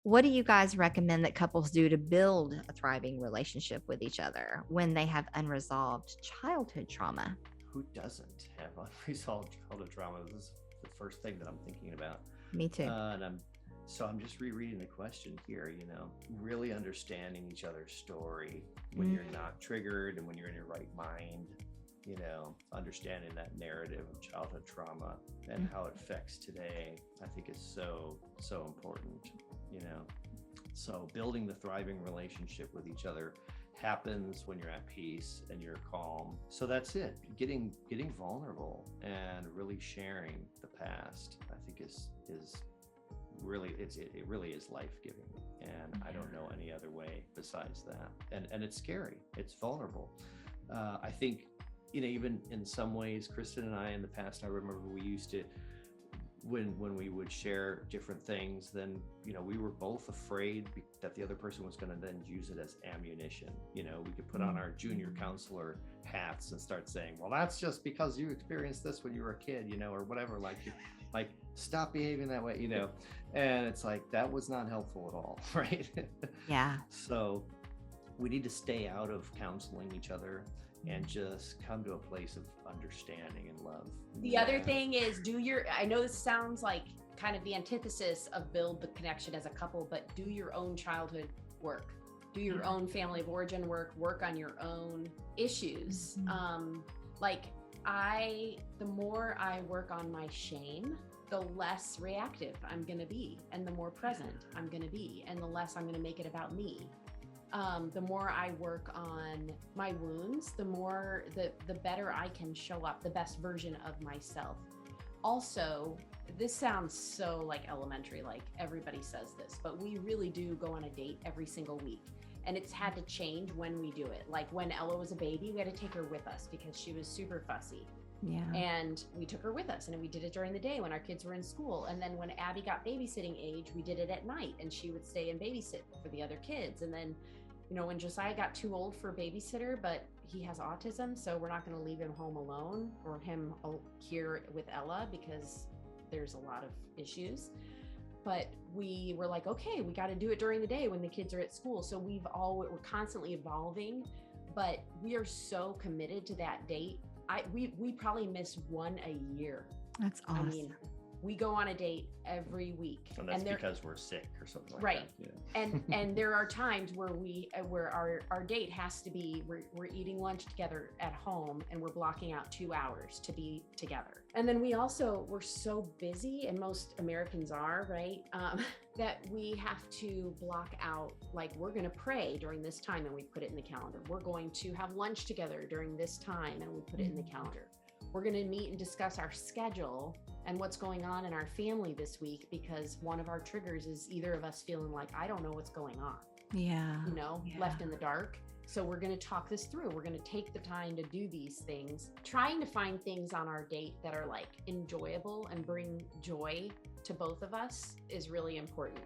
What do you guys recommend that couples do to build a thriving relationship with each other when they have unresolved childhood trauma? Who doesn't have unresolved childhood trauma? This is the first thing that I'm thinking about. Me too. I'm just rereading the question here, really understanding each other's story when you're not triggered and when you're in your right mind, understanding that narrative of childhood trauma and how it affects today, I think is so, so important, So building the thriving relationship with each other happens when you're at peace and you're calm. So that's it. Getting vulnerable and really sharing the past, I think is really it really is life-giving, and I don't know any other way besides that. And it's scary. It's vulnerable. I think even in some ways, Kristen and I in the past, I remember we used to, when we would share different things, then we were both afraid that the other person was going to then use it as ammunition. We could put on our junior counselor hats and start saying, well, that's just because you experienced this when you were a kid, or whatever, like stop behaving that way, and it's like that was not helpful at all. Right. Yeah. So we need to stay out of counseling each other and just come to a place of understanding and love. The other thing is I know this sounds like kind of the antithesis of build the connection as a couple, but do your own childhood work, do your own family of origin work on your own issues. The more I work on my shame, the less reactive I'm going to be, and the more present I'm going to be, and the less I'm going to make it about me. The more I work on my wounds, the better I can show up, the best version of myself. Also, this sounds so like elementary, like everybody says this, but we really do go on a date every single week. And it's had to change when we do it. Like when Ella was a baby, we had to take her with us because she was super fussy. Yeah. And we took her with us, and then we did it during the day when our kids were in school. And then when Abby got babysitting age, we did it at night, and she would stay and babysit for the other kids. And then, when Josiah got too old for a babysitter, but he has autism, so we're not going to leave him home alone or him here with Ella because there's a lot of issues. But we were like, okay, we got to do it during the day when the kids are at school. So we're constantly evolving, but we are so committed to that date. We probably miss one a year. That's awesome. I mean, we go on a date every week, and that's because we're sick or something like right. that. Yeah. And there are times where our date has to be, we're eating lunch together at home, and we're blocking out 2 hours to be together. And then we're so busy, and most Americans are, right? That we have to block out, like, we're going to pray during this time, and we put it in the calendar. We're going to have lunch together during this time, and we put it in the calendar. We're going to meet and discuss our schedule and what's going on in our family this week, because one of our triggers is either of us feeling like, I don't know what's going on. Yeah. Left in the dark. So we're going to talk this through. We're going to take the time to do these things, trying to find things on our date that are like enjoyable and bring joy to both of us is really important.